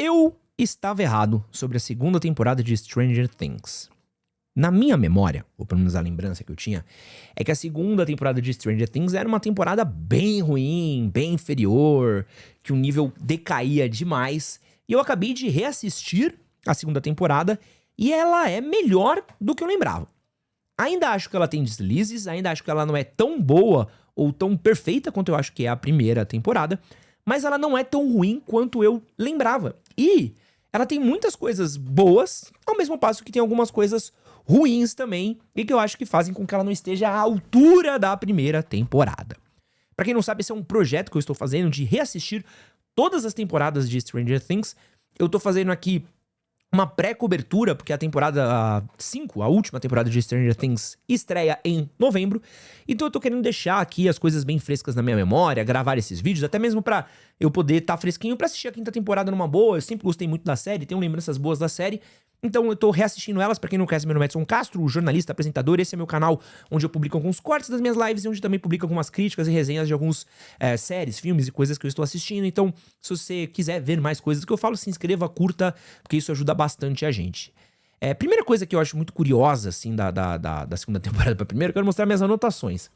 Eu estava errado sobre a segunda temporada de Stranger Things. Na minha memória, ou pelo menos a lembrança que eu tinha, é que a segunda temporada de Stranger Things era uma temporada bem ruim, bem inferior, que o nível decaía demais. E eu acabei de reassistir a segunda temporada e ela é melhor do que eu lembrava. Ainda acho que ela tem deslizes, ainda acho que ela não é tão boa ou tão perfeita quanto eu acho que é a primeira temporada, mas ela não é tão ruim quanto eu lembrava. E ela tem muitas coisas boas, ao mesmo passo que tem algumas coisas ruins também, e que eu acho que fazem com que ela não esteja à altura da primeira temporada. Pra quem não sabe, esse é um projeto que eu estou fazendo de reassistir todas as temporadas de Stranger Things. Eu tô fazendo aqui uma pré-cobertura, porque a temporada 5, a última temporada de Stranger Things, estreia em novembro. Então eu tô querendo deixar aqui as coisas bem frescas na minha memória, gravar esses vídeos, até mesmo pra eu poder estar fresquinho pra assistir a quinta temporada numa boa. Eu sempre gostei muito da série, tenho lembranças boas da série. Então eu tô reassistindo elas. Pra quem não conhece, meu nome é Edson Castro, jornalista, apresentador. Esse é meu canal onde eu publico alguns cortes das minhas lives e onde também publico algumas críticas e resenhas de alguns séries, filmes e coisas que eu estou assistindo. Então, se você quiser ver mais coisas que eu falo, se inscreva, curta, porque isso ajuda bastante a gente. Primeira coisa que eu acho muito curiosa, assim, da segunda temporada pra primeira, eu quero mostrar minhas anotações.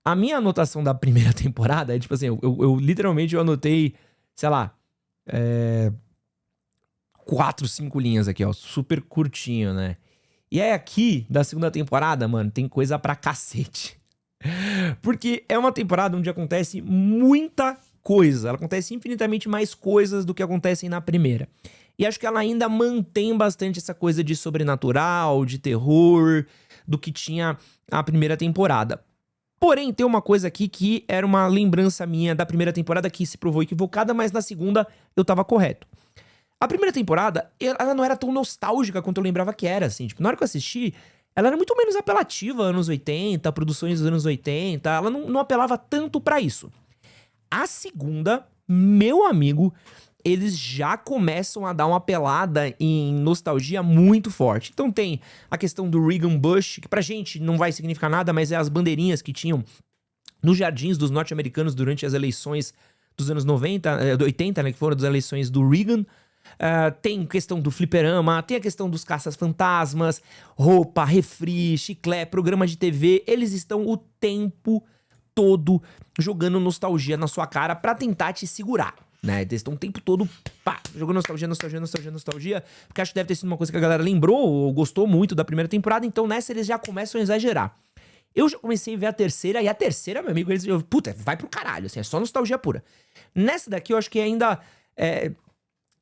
A minha anotação da primeira temporada é tipo assim, eu literalmente eu anotei, sei lá, 4, 5 linhas aqui, ó, super curtinho, né? E aí aqui, da segunda temporada, mano, tem coisa pra cacete. Porque é uma temporada onde acontece muita coisa, ela acontece infinitamente mais coisas do que acontecem na primeira. E acho que ela ainda mantém bastante essa coisa de sobrenatural, de terror, do que tinha a primeira temporada. Porém, tem uma coisa aqui que era uma lembrança minha da primeira temporada que se provou equivocada, mas na segunda eu tava correto. A primeira temporada, ela não era tão nostálgica quanto eu lembrava que era, assim. Tipo, na hora que eu assisti, ela era muito menos apelativa, anos 80, produções dos anos 80. Ela não apelava tanto pra isso. A segunda, meu amigo, eles já começam a dar uma apelada em nostalgia muito forte. Então tem a questão do Reagan Bush, que pra gente não vai significar nada, mas é as bandeirinhas que tinham nos jardins dos norte-americanos durante as eleições dos anos 80, né, que foram as eleições do Reagan. Tem questão do fliperama, tem a questão dos caças-fantasmas, roupa, refri, chiclete, programa de TV. Eles estão o tempo todo jogando nostalgia na sua cara pra tentar te segurar, né? Eles estão o tempo todo jogando nostalgia, porque acho que deve ter sido uma coisa que a galera lembrou ou gostou muito da primeira temporada, então nessa eles já começam a exagerar. Eu já comecei a ver a terceira, e a terceira, meu amigo, puta, vai pro caralho, assim, é só nostalgia pura. Nessa daqui eu acho que ainda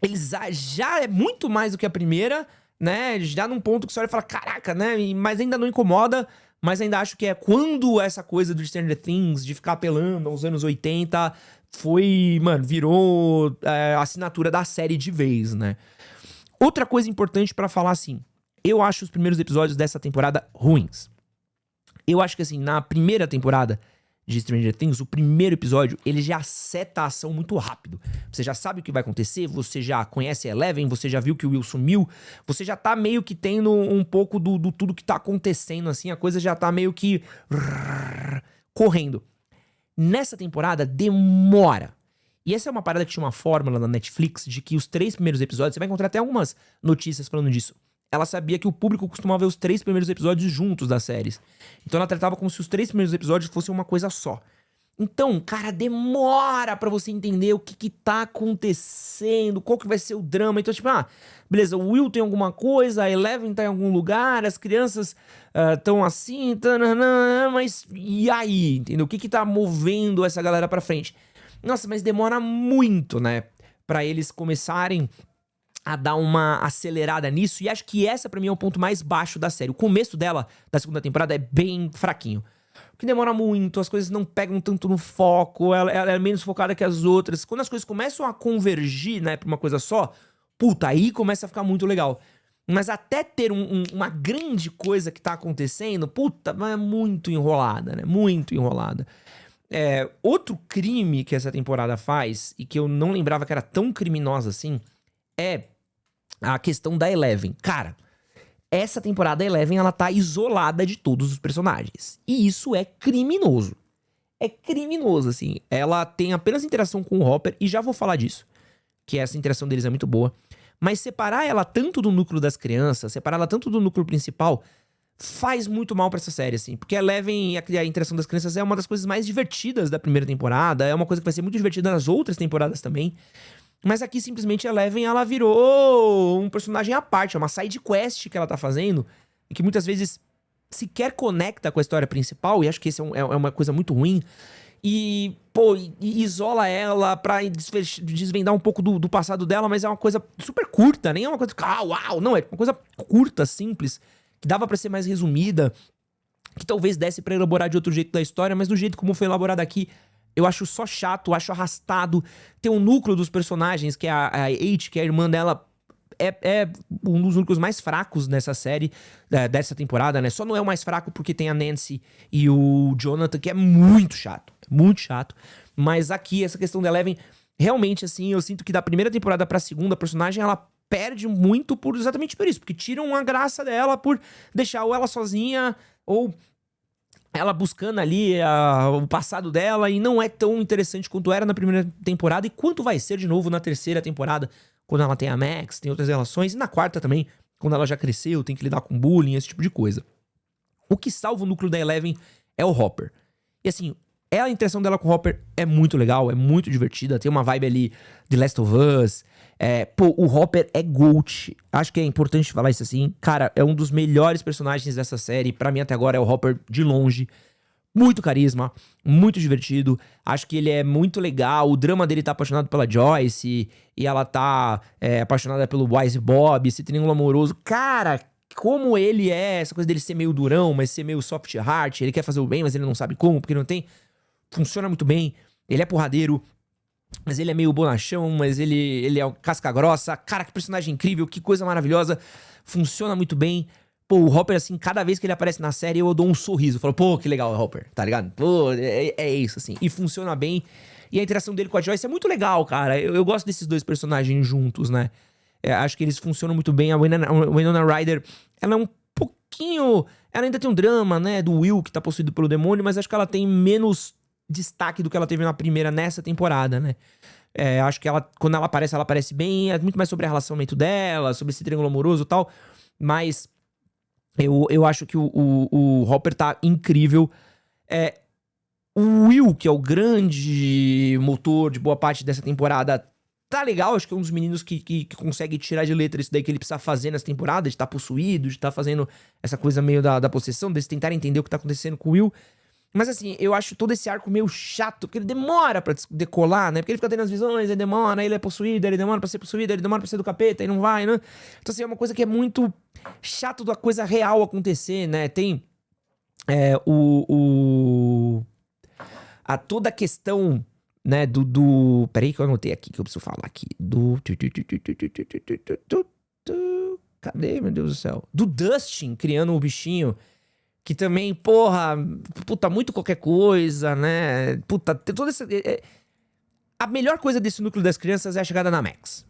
eles já é muito mais do que a primeira, né? Já num ponto que você olha e fala, caraca, né? Mas ainda não incomoda, mas ainda acho que é quando essa coisa do Stranger Things, de ficar apelando aos anos 80, foi, mano, virou a assinatura da série de vez, né? Outra coisa importante pra falar, assim, eu acho os primeiros episódios dessa temporada ruins. Eu acho que, assim, na primeira temporada de Stranger Things, o primeiro episódio, ele já seta a ação muito rápido. Você já sabe o que vai acontecer, você já conhece a Eleven, você já viu que o Will sumiu, você já tá meio que tendo um pouco do tudo que tá acontecendo, assim, a coisa já tá meio que correndo. Nessa temporada, demora. E essa é uma parada que tinha uma fórmula na Netflix, de que os 3 primeiros episódios, você vai encontrar até algumas notícias falando disso, ela sabia que o público costumava ver os 3 primeiros episódios juntos das séries. Então ela tratava como se os 3 primeiros episódios fossem uma coisa só. Então, cara, demora pra você entender o que tá acontecendo, qual que vai ser o drama. Então, tipo, beleza, o Will tem alguma coisa, a Eleven tá em algum lugar, as crianças tão assim, mas e aí, entendeu? O que tá movendo essa galera pra frente? Nossa, mas demora muito, né, pra eles começarem a dar uma acelerada nisso, e acho que essa pra mim é o ponto mais baixo da série. O começo dela, da segunda temporada, é bem fraquinho. Porque demora muito, as coisas não pegam tanto no foco, ela é menos focada que as outras. Quando as coisas começam a convergir, né, pra uma coisa só, puta, aí começa a ficar muito legal. Mas até ter uma grande coisa que tá acontecendo, puta, é muito enrolada, né, muito enrolada. Outro crime que essa temporada faz, e que eu não lembrava que era tão criminosa assim, é a questão da Eleven. Cara, essa temporada a Eleven, ela tá isolada de todos os personagens. E isso é criminoso. É criminoso, assim. Ela tem apenas interação com o Hopper, e já vou falar disso. que essa interação deles é muito boa. Mas separar ela tanto do núcleo das crianças, separar ela tanto do núcleo principal, faz muito mal pra essa série, assim. Porque a Eleven e a interação das crianças é uma das coisas mais divertidas da primeira temporada, é uma coisa que vai ser muito divertida nas outras temporadas também. Mas aqui, simplesmente, a Eleven, ela virou um personagem à parte, é uma side quest que ela tá fazendo, e que muitas vezes sequer conecta com a história principal, e acho que isso é uma coisa muito ruim. E, pô, isola ela pra desvendar um pouco do passado dela, mas é uma coisa super curta, nem é uma coisa uau, não, é uma coisa curta, simples, que dava pra ser mais resumida, que talvez desse pra elaborar de outro jeito da história, mas do jeito como foi elaborado aqui, eu acho só chato, acho arrastado. Tem um núcleo dos personagens, que é a H, que é a irmã dela, é um dos núcleos mais fracos nessa série, dessa temporada, né? Só não é o mais fraco porque tem a Nancy e o Jonathan, que é muito chato. Muito chato. Mas aqui, essa questão da Eleven, realmente, assim, eu sinto que da primeira temporada pra segunda, a personagem, ela perde muito exatamente por isso. Porque tiram a graça dela por deixar ou ela sozinha, ou ela buscando ali o passado dela, e não é tão interessante quanto era na primeira temporada, e quanto vai ser de novo na terceira temporada, quando ela tem a Max, tem outras relações, e na quarta também, quando ela já cresceu, tem que lidar com bullying, esse tipo de coisa. O que salva o núcleo da Eleven é o Hopper. E assim, a interação dela com o Hopper é muito legal, é muito divertida, tem uma vibe ali de Last of Us. O Hopper é GOAT. Acho que é importante falar isso assim. Cara, é um dos melhores personagens dessa série. Pra mim, até agora, é o Hopper de longe. Muito carisma, muito divertido. Acho que ele é muito legal. O drama dele tá apaixonado pela Joyce, e ela tá apaixonada pelo Wise Bob, esse triângulo amoroso. Cara, como ele é, essa coisa dele ser meio durão, mas ser meio soft heart. Ele quer fazer o bem, mas ele não sabe como, porque não tem. Funciona muito bem. Ele é porradeiro, mas ele é meio bonachão, mas ele é casca grossa. Cara, que personagem incrível, que coisa maravilhosa. Funciona muito bem. Pô, o Hopper, assim, cada vez que ele aparece na série, eu dou um sorriso. Eu falo, pô, que legal o Hopper, tá ligado? Pô, é isso, assim. E funciona bem. E a interação dele com a Joyce é muito legal, cara. Eu gosto desses dois personagens juntos, né? Acho que eles funcionam muito bem. A Winona Ryder, ela é um pouquinho... Ela ainda tem um drama, né? Do Will, que tá possuído pelo demônio, mas acho que ela tem menos destaque do que ela teve na primeira, nessa temporada, né? Acho que quando ela aparece bem. É muito mais sobre o relacionamento dela, sobre esse triângulo amoroso e tal. Mas eu acho que o Hopper tá incrível. O Will, que é o grande motor de boa parte dessa temporada, tá legal. Acho que é um dos meninos que consegue tirar de letra isso daí que ele precisa fazer nessa temporada, de estar possuído, de estar fazendo essa coisa meio da possessão, de tentar entender o que tá acontecendo com o Will. Mas assim, eu acho todo esse arco meio chato, porque ele demora pra decolar, né? Porque ele fica tendo as visões, ele demora, aí ele é possuído, ele demora pra ser possuído, ele demora pra ser do capeta, e não vai, né? Então assim, é uma coisa que é muito chato da coisa real acontecer, né? Tem toda a questão, né, peraí que eu anotei aqui, que eu preciso falar aqui. Cadê, meu Deus do céu? Do Dustin criando o bichinho, que também, puta, muito qualquer coisa, né? Puta, tem toda essa... A melhor coisa desse núcleo das crianças é a chegada na Max.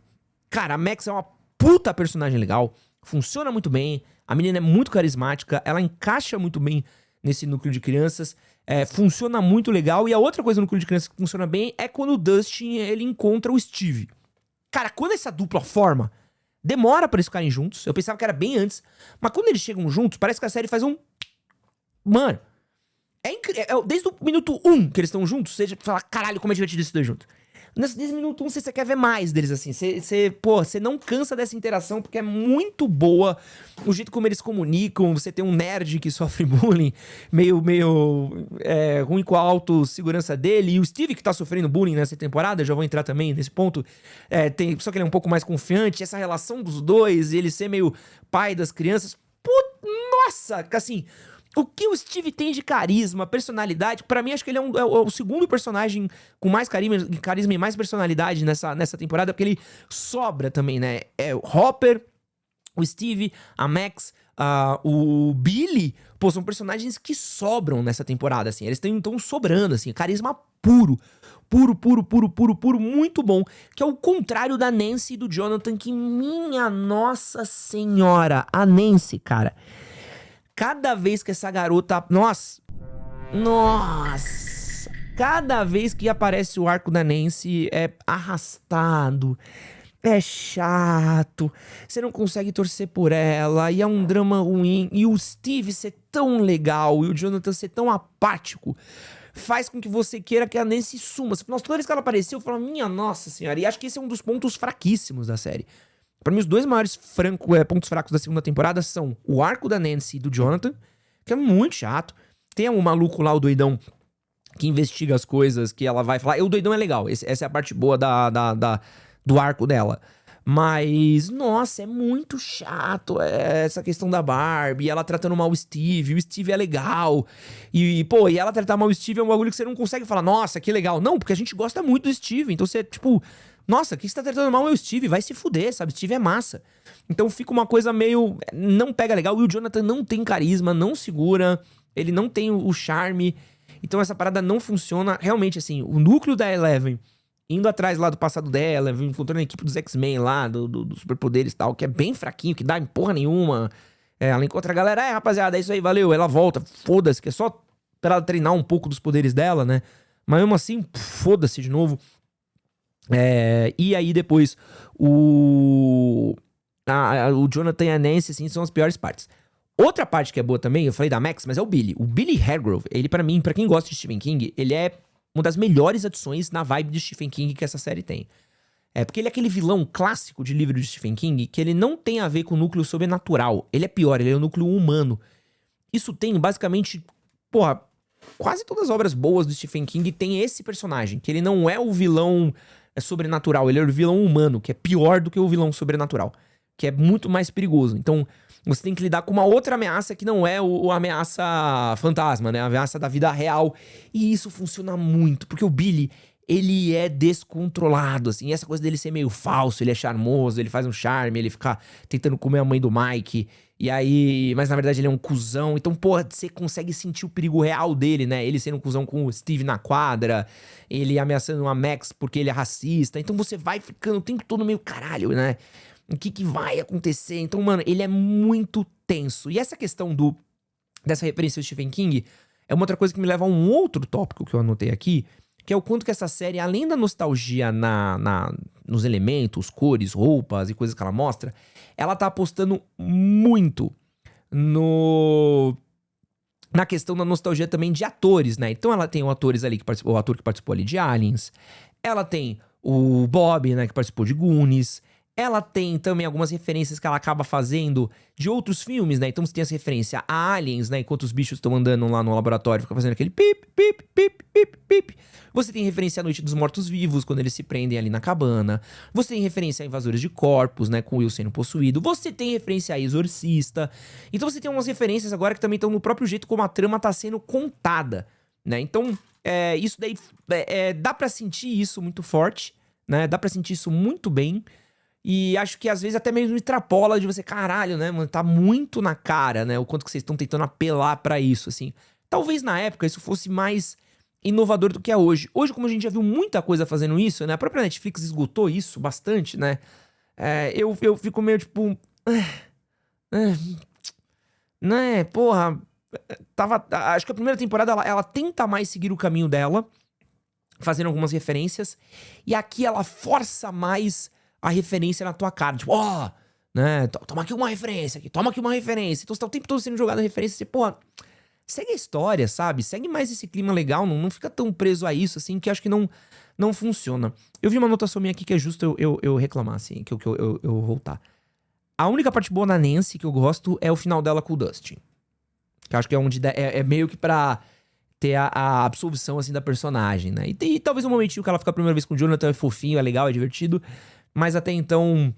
Cara, a Max é uma puta personagem legal, funciona muito bem, a menina é muito carismática, ela encaixa muito bem nesse núcleo de crianças, funciona muito legal. E a outra coisa no núcleo de crianças que funciona bem é quando o Dustin, ele encontra o Steve. Cara, quando essa dupla forma, demora pra eles ficarem juntos. Eu pensava que era bem antes, mas quando eles chegam juntos, parece que a série faz um... Mano, desde o minuto 1 que eles estão juntos, você fala, caralho, como é divertido esses dois juntos. Desde o minuto 1 você quer ver mais deles, assim. Você não cansa dessa interação, porque é muito boa o jeito como eles comunicam. Você tem um nerd que sofre bullying, meio ruim com a autossegurança dele. E o Steve, que tá sofrendo bullying nessa temporada, já vou entrar também nesse ponto. Só que ele é um pouco mais confiante. Essa relação dos dois, ele ser meio pai das crianças. Nossa, assim... O que o Steve tem de carisma, personalidade, pra mim acho que ele é o segundo personagem com mais carisma e mais personalidade nessa temporada, porque ele sobra também, né? O Hopper, o Steve, a Max, o Billy, são personagens que sobram nessa temporada, assim. Eles estão sobrando, assim, carisma puro. Puro, muito bom. Que é o contrário da Nancy e do Jonathan, que minha nossa senhora, a Nancy, cara... Cada vez que essa garota... Nossa! cada vez que aparece o arco da Nancy é arrastado, é chato, você não consegue torcer por ela, e é um drama ruim, e o Steve ser tão legal, e o Jonathan ser tão apático, faz com que você queira que a Nancy suma. Nossa, toda vez que ela apareceu, eu falo, minha nossa senhora, e acho que esse é um dos pontos fraquíssimos da série. Pra mim, os dois maiores pontos fracos da segunda temporada são o arco da Nancy e do Jonathan, que é muito chato. Tem um maluco lá, o doidão, que investiga as coisas, que ela vai falar. E o doidão é legal, essa é a parte boa do arco dela. Mas, nossa, é muito chato essa questão da Barbie, ela tratando mal o Steve é legal. E ela tratar mal o Steve é um bagulho que você não consegue falar, nossa, que legal. Não, porque a gente gosta muito do Steve, então você, tipo... Nossa, que você tá tratando mal é o Steve, vai se fuder, sabe? Steve é massa. Então fica uma coisa meio... Não pega legal. E o Jonathan não tem carisma, não segura. Ele não tem o charme. Então essa parada não funciona. Realmente, assim, o núcleo da Eleven, indo atrás lá do passado dela, encontrando a equipe dos X-Men lá, dos superpoderes e tal, que é bem fraquinho, que dá em porra nenhuma. Ela encontra a galera, rapaziada, é isso aí, valeu. Ela volta, foda-se, que é só pra ela treinar um pouco dos poderes dela, né? Mas mesmo assim, foda-se de novo. E aí depois o Jonathan e a Nancy, assim, são as piores partes. Outra parte que é boa também, eu falei da Max, mas é o Billy. O Billy Hargrove, ele pra mim, pra quem gosta de Stephen King, ele é uma das melhores adições na vibe de Stephen King que essa série tem. Porque ele é aquele vilão clássico de livro de Stephen King, que ele não tem a ver com o núcleo sobrenatural. Ele é pior, ele é o núcleo humano. Isso tem basicamente, porra, quase todas as obras boas do Stephen King tem esse personagem, que ele não é o vilão sobrenatural, ele é o vilão humano, que é pior do que o vilão sobrenatural, que é muito mais perigoso. Então, você tem que lidar com uma outra ameaça que não é a ameaça fantasma, né? A ameaça da vida real. E isso funciona muito, porque o Billy, ele é descontrolado, assim. E essa coisa dele ser meio falso, ele é charmoso, ele faz um charme, ele fica tentando comer a mãe do Mike. E aí... Mas na verdade ele é um cuzão. Então, porra, você consegue sentir o perigo real dele, né? Ele sendo um cuzão com o Steve na quadra. Ele ameaçando a Max porque ele é racista. Então você vai ficando o tempo todo meio caralho, né? O que vai acontecer? Então, mano, ele é muito tenso. E essa questão dessa referência ao Stephen King é uma outra coisa que me leva a um outro tópico que eu anotei aqui, que é o quanto que essa série, além da nostalgia nos elementos, cores, roupas e coisas que ela mostra, ela tá apostando muito na questão da nostalgia também de atores, né? Então ela tem o ator que participou ali de Aliens, ela tem o Bob, né, que participou de Goonies. Ela tem também algumas referências que ela acaba fazendo de outros filmes, né? Então você tem essa referência a Aliens, né? Enquanto os bichos estão andando lá no laboratório, fica fazendo aquele pip, pip, pip, pip, pip. Você tem referência à Noite dos Mortos-Vivos, quando eles se prendem ali na cabana. Você tem referência a Invasores de Corpos, né? Com o Will sendo possuído. Você tem referência a Exorcista. Então você tem umas referências agora que também estão no próprio jeito como a trama tá sendo contada, né? Então, isso daí... dá pra sentir isso muito forte, né? Dá pra sentir isso muito bem. E acho que às vezes até mesmo extrapola de você, caralho, né, mano? Tá muito na cara, né? O quanto que vocês estão tentando apelar pra isso, assim. Talvez na época isso fosse mais inovador do que é hoje. Hoje, como a gente já viu muita coisa fazendo isso, né? A própria Netflix esgotou isso bastante, né? Eu fico meio tipo... né, porra... Acho que a primeira temporada, ela tenta mais seguir o caminho dela, fazendo algumas referências. E aqui ela força mais a referência na tua cara. Tipo, né? Toma aqui uma referência aqui, toma aqui uma referência. Então você tá o tempo todo sendo jogado a referência. Você, porra, segue a história, sabe? Segue mais esse clima legal, não fica tão preso a isso, assim, que acho que não funciona. Eu vi uma anotação minha aqui que é justo eu reclamar, assim, que eu voltar. A única parte boa da Nancy que eu gosto é o final dela com o Dustin. Que eu acho que é onde é meio que pra ter a absolvição, assim, da personagem, né? E talvez um momentinho que ela fica a primeira vez com o Jonathan é fofinho, é legal, é divertido. Mas até então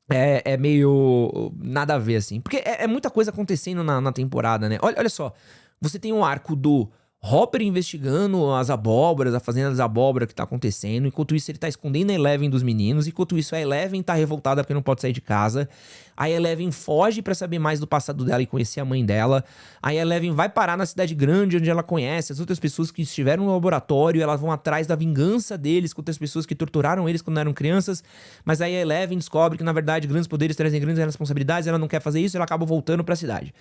é meio nada a ver, assim. Porque é muita coisa acontecendo na temporada, né? Olha só, você tem um arco do Hopper investigando as abóboras, a fazenda das abóboras que tá acontecendo. Enquanto isso, ele tá escondendo a Eleven dos meninos. Enquanto isso, a Eleven tá revoltada porque não pode sair de casa. A Eleven foge pra saber mais do passado dela e conhecer a mãe dela. A Eleven vai parar na cidade grande, onde ela conhece as outras pessoas que estiveram no laboratório. Elas vão atrás da vingança deles contra as pessoas que torturaram eles quando eram crianças. Mas aí a Eleven descobre que, na verdade, grandes poderes trazem grandes responsabilidades. Ela não quer fazer isso, ela acaba voltando pra cidade.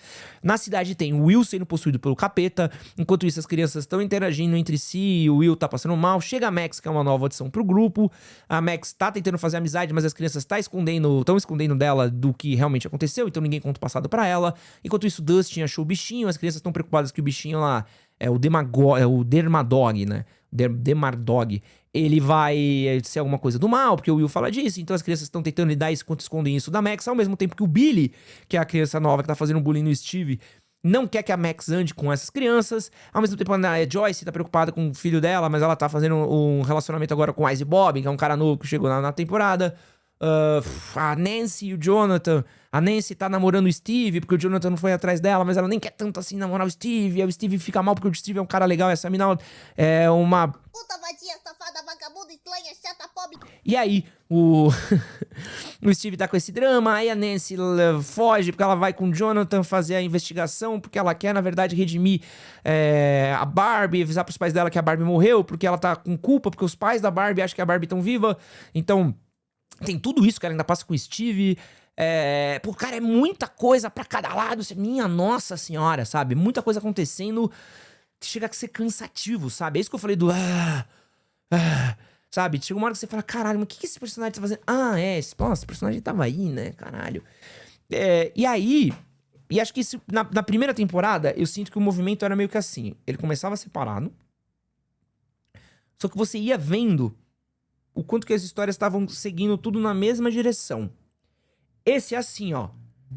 Na cidade tem o Will sendo possuído pelo capeta. Enquanto isso, as crianças estão interagindo entre si, o Will tá passando mal, chega a Max, que é uma nova adição pro grupo, a Max tá tentando fazer amizade, mas as crianças estão escondendo dela do que realmente aconteceu, então ninguém conta o passado pra ela. Enquanto isso, Dustin achou o bichinho, as crianças estão preocupadas que o bichinho lá é o Dermadog, né? Demardog. Ele vai ser alguma coisa do mal, porque o Will fala disso, então as crianças estão tentando lidar isso enquanto escondem isso da Max, ao mesmo tempo que o Billy, que é a criança nova que tá fazendo bullying no Steve, não quer que a Max ande com essas crianças. Ao mesmo tempo, a Joyce tá preocupada com o filho dela, mas ela tá fazendo um relacionamento agora com o Ice Bob, que é um cara novo que chegou na temporada. A Nancy e o Jonathan. A Nancy tá namorando o Steve, porque o Jonathan não foi atrás dela, mas ela nem quer tanto assim namorar o Steve. E o Steve fica mal porque o Steve é um cara legal e essa mina é uma... Puta vadia, safada, vagabunda, estranha, chata, pobre. E aí, o Steve tá com esse drama, aí a Nancy foge porque ela vai com o Jonathan fazer a investigação, porque ela quer, na verdade, redimir a Barbie, avisar pros pais dela que a Barbie morreu, porque ela tá com culpa, porque os pais da Barbie acham que a Barbie tão viva. Então, tem tudo isso que ela ainda passa com o Steve. Pô, cara, é muita coisa pra cada lado, minha nossa senhora, sabe? Muita coisa acontecendo que chega a ser cansativo, sabe? É isso que eu falei do... sabe? Chega uma hora que você fala, caralho, mas o que esse personagem tá fazendo? Esse personagem tava aí, né? Caralho. E aí... E acho que isso, na primeira temporada, eu sinto que o movimento era meio que assim. Ele começava separado. Só que você ia vendo o quanto que as histórias estavam seguindo tudo na mesma direção. Esse é assim, ó.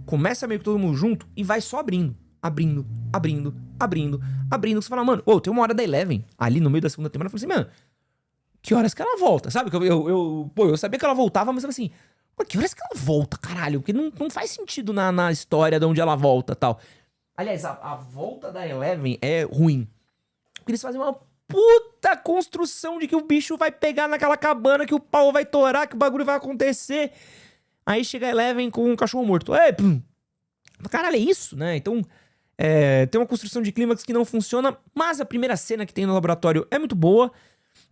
Começa meio que todo mundo junto e vai só abrindo. Abrindo. Você fala, mano, tem uma hora da Eleven ali no meio da segunda temporada. Eu falei assim, mano, que horas que ela volta? Sabe? Eu sabia que ela voltava, mas eu falei assim, pô, que horas que ela volta, caralho? Porque não faz sentido na história de onde ela volta e tal. Aliás, a volta da Eleven é ruim. Porque eles fazem uma puta construção de que o bicho vai pegar naquela cabana, que o pau vai torar, que o bagulho vai acontecer. Aí chega a Eleven com um cachorro morto. Pum. Caralho, é isso, né? Então, tem uma construção de clímax que não funciona, mas a primeira cena que tem no laboratório é muito boa.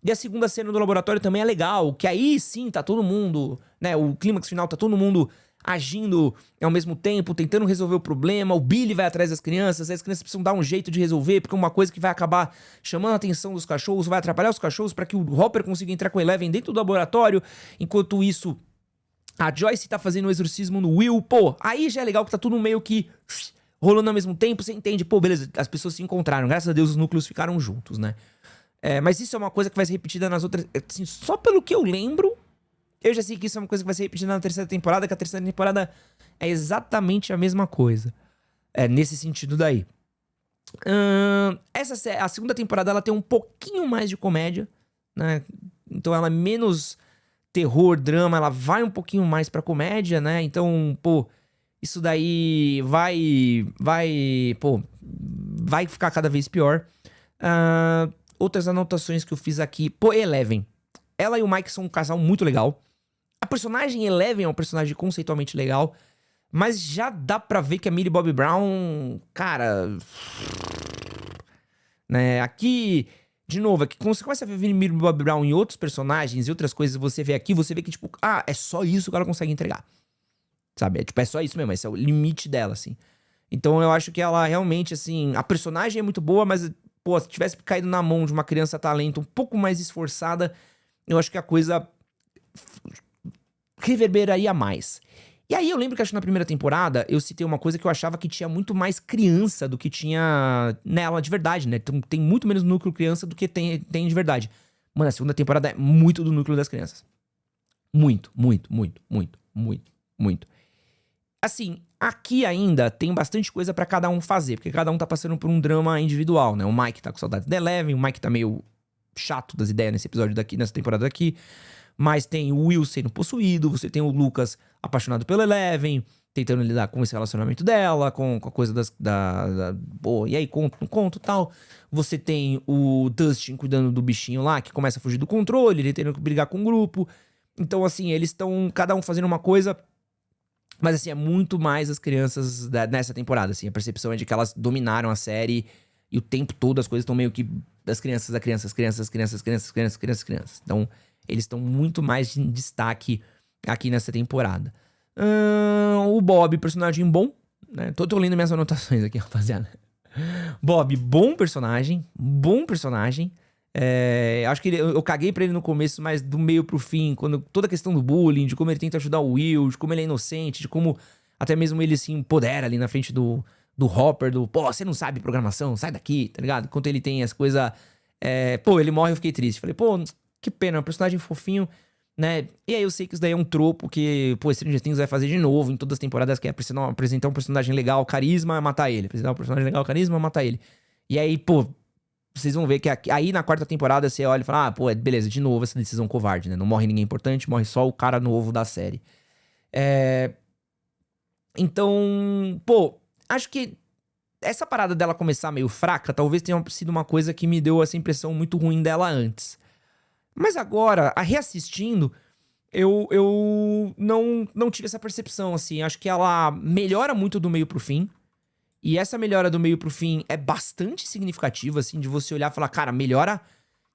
E a segunda cena do laboratório também é legal, que aí sim tá todo mundo, né? O clímax final tá todo mundo agindo ao mesmo tempo, tentando resolver o problema. O Billy vai atrás das crianças, as crianças precisam dar um jeito de resolver, porque é uma coisa que vai acabar chamando a atenção dos cachorros, vai atrapalhar os cachorros para que o Hopper consiga entrar com a Eleven dentro do laboratório. Enquanto isso, a Joyce tá fazendo um exorcismo no Will. Pô, aí já é legal que tá tudo meio que rolando ao mesmo tempo. Você entende, pô, beleza, as pessoas se encontraram. Graças a Deus os núcleos ficaram juntos, né? Mas isso é uma coisa que vai ser repetida nas outras... Assim, só pelo que eu lembro, eu já sei que isso é uma coisa que vai ser repetida na terceira temporada, que a terceira temporada é exatamente a mesma coisa. Nesse sentido daí. A segunda temporada, ela tem um pouquinho mais de comédia, né? Então ela é menos terror, drama, ela vai um pouquinho mais pra comédia, né? Então, pô, isso daí vai ficar cada vez pior. Outras anotações que eu fiz aqui. Pô, Eleven. Ela e o Mike são um casal muito legal. A personagem Eleven é um personagem conceitualmente legal. Mas já dá pra ver que a Millie Bobby Brown... Cara... Né, aqui... De novo, aqui, quando você começa a ver Millie Bobby Brown em outros personagens e outras coisas, você vê aqui, você vê que, tipo... é só isso que ela consegue entregar. Sabe? É só isso mesmo. Esse é o limite dela, assim. Então eu acho que ela realmente, assim... A personagem é muito boa, mas... Pô, se tivesse caído na mão de uma criança talento um pouco mais esforçada, eu acho que a coisa reverberaria mais. E aí eu lembro que acho que na primeira temporada eu citei uma coisa que eu achava que tinha muito mais criança do que tinha nela de verdade, né? Então, tem muito menos núcleo criança do que tem de verdade. Mano, a segunda temporada é muito do núcleo das crianças. Muito. Assim, aqui ainda tem bastante coisa pra cada um fazer, porque cada um tá passando por um drama individual, né? O Mike tá com saudades da Eleven, o Mike tá meio chato das ideias nesse episódio daqui, nessa temporada daqui. Mas tem o Will sendo possuído, você tem o Lucas apaixonado pela Eleven, tentando lidar com esse relacionamento dela, com a coisa e aí, conto, não conto e tal. Você tem o Dustin cuidando do bichinho lá, que começa a fugir do controle, ele tendo que brigar com o grupo. Então, assim, eles estão cada um fazendo uma coisa... Mas, assim, é muito mais as crianças nessa temporada, assim. A percepção é de que elas dominaram a série e o tempo todo as coisas estão meio que das crianças. Então, eles estão muito mais em destaque aqui nessa temporada. O Bob, personagem bom, né? Tô lendo minhas anotações aqui, rapaziada. Bob, bom personagem, bom personagem. Acho que eu caguei pra ele no começo, mas do meio pro fim, quando toda a questão do bullying, de como ele tenta ajudar o Will, de como ele é inocente, de como até mesmo ele se empodera ali na frente do Hopper, pô, você não sabe programação, sai daqui, tá ligado? Enquanto ele tem as coisas... pô, ele morre, eu fiquei triste. Falei, pô, que pena, é um personagem fofinho, né? E aí eu sei que isso daí é um tropo que, pô, Stranger Things vai fazer de novo em todas as temporadas, que é apresentar um personagem legal, carisma, matar ele. Apresentar um personagem legal, carisma, matar ele. E aí, pô, vocês vão ver que aí na quarta temporada você olha e fala, pô, beleza, de novo essa decisão covarde, né? Não morre ninguém importante, morre só o cara novo da série. Então, pô, acho que essa parada dela começar meio fraca, talvez tenha sido uma coisa que me deu essa impressão muito ruim dela antes. Mas agora, reassistindo, eu não tive essa percepção, assim. Acho que ela melhora muito do meio pro fim. E essa melhora do meio pro fim é bastante significativa, assim, de você olhar e falar, cara, melhora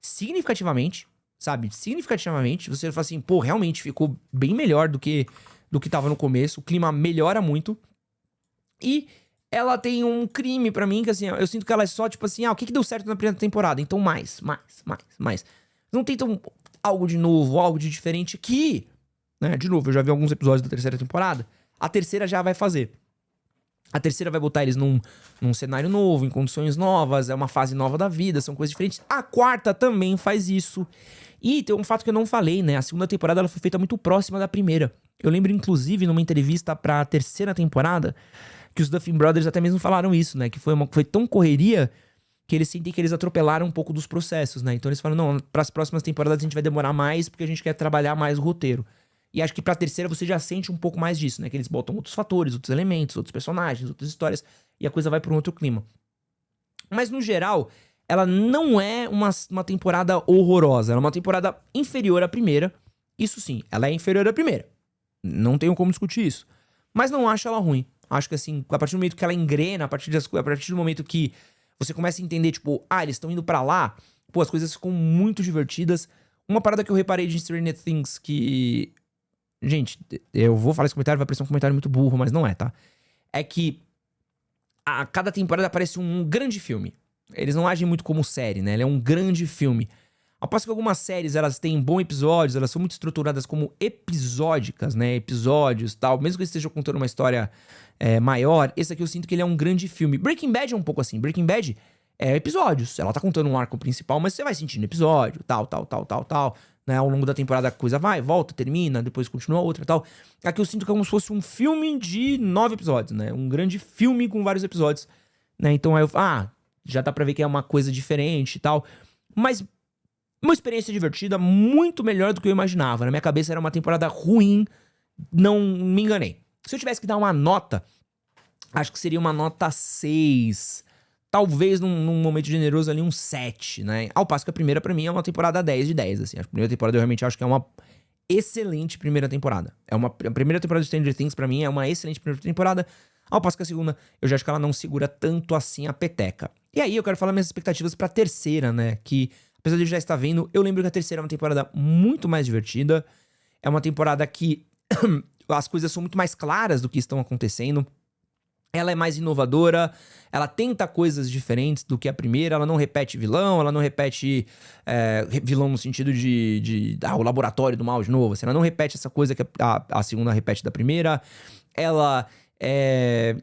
significativamente, sabe? Significativamente. Você fala assim, pô, realmente ficou bem melhor do que tava no começo. O clima melhora muito. E ela tem um crime pra mim, que assim, eu sinto que ela é só, tipo assim, o que deu certo na primeira temporada? Então mais. Não tentam algo de novo, algo de diferente que, né, de novo, eu já vi alguns episódios da terceira temporada, a terceira já vai fazer. A terceira vai botar eles num cenário novo, em condições novas, é uma fase nova da vida, são coisas diferentes. A quarta também faz isso. E tem um fato que eu não falei, né? A segunda temporada ela foi feita muito próxima da primeira. Eu lembro, inclusive, numa entrevista pra terceira temporada, que os Duffer Brothers até mesmo falaram isso, né? Que foi tão correria que eles sentem que eles atropelaram um pouco dos processos, né? Então eles falam, não, pras próximas temporadas a gente vai demorar mais porque a gente quer trabalhar mais o roteiro. E acho que pra terceira você já sente um pouco mais disso, né? Que eles botam outros fatores, outros elementos, outros personagens, outras histórias, e a coisa vai pra um outro clima. Mas no geral, ela não é uma temporada horrorosa. Ela é uma temporada inferior à primeira. Isso sim, ela é inferior à primeira. Não tenho como discutir isso. Mas não acho ela ruim. Acho que assim, a partir do momento que ela engrena, a partir do momento que você começa a entender, tipo, eles estão indo pra lá, pô, as coisas ficam muito divertidas. Uma parada que eu reparei de Stranger Things que... Gente, eu vou falar esse comentário, vai parecer um comentário muito burro, mas não é, tá? É que a cada temporada parece um grande filme. Eles não agem muito como série, né? Ele é um grande filme. Ao passo que algumas séries, elas têm bons episódios, elas são muito estruturadas como episódicas, né? Episódios e tal. Mesmo que eles estejam contando uma história maior, esse aqui eu sinto que ele é um grande filme. Breaking Bad é um pouco assim. Breaking Bad é episódios. Ela tá contando um arco principal, mas você vai sentindo episódio, tal. Né? Ao longo da temporada a coisa vai, volta, termina, depois continua outra e tal. Aqui eu sinto que é como se fosse um filme de 9 episódios, né? Um grande filme com vários episódios, né? Então aí eu... já dá pra ver que é uma coisa diferente e tal. Mas uma experiência divertida, muito melhor do que eu imaginava. Na minha cabeça era uma temporada ruim, não me enganei. Se eu tivesse que dar uma nota, acho que seria uma nota 6. Talvez num momento generoso ali um 7, né? Ao passo que a primeira pra mim é uma temporada 10 de 10, assim. A primeira temporada eu realmente acho que é uma excelente primeira temporada. A primeira temporada de Stranger Things pra mim é uma excelente primeira temporada. Ao passo que a segunda, eu já acho que ela não segura tanto assim a peteca. E aí eu quero falar minhas expectativas pra terceira, né? Que, apesar de eu já estar vendo, eu lembro que a terceira é uma temporada muito mais divertida. É uma temporada que as coisas são muito mais claras do que estão acontecendo. Ela é mais inovadora, ela tenta coisas diferentes do que a primeira, ela não repete vilão, ela não repete vilão no sentido de o laboratório do mal de novo, assim, ela não repete essa coisa que a segunda repete da primeira, ela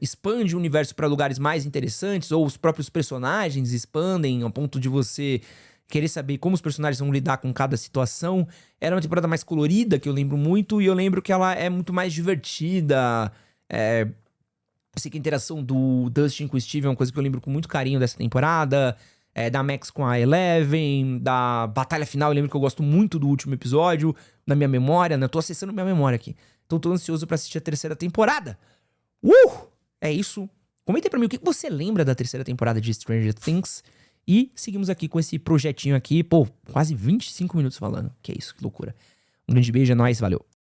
expande o universo para lugares mais interessantes, ou os próprios personagens expandem ao ponto de você querer saber como os personagens vão lidar com cada situação. Era uma temporada mais colorida, que eu lembro muito, e eu lembro que ela é muito mais divertida. Eu sei que a interação do Dustin com o Steve é uma coisa que eu lembro com muito carinho dessa temporada. Da Max com a Eleven, da batalha final, eu lembro que eu gosto muito do último episódio, na minha memória, né? Eu tô acessando minha memória aqui. Então tô ansioso pra assistir a terceira temporada. É isso. Comenta pra mim o que você lembra da terceira temporada de Stranger Things. E seguimos aqui com esse projetinho aqui. Pô, quase 25 minutos falando. Que é isso, que loucura. Um grande beijo, é nóis, valeu.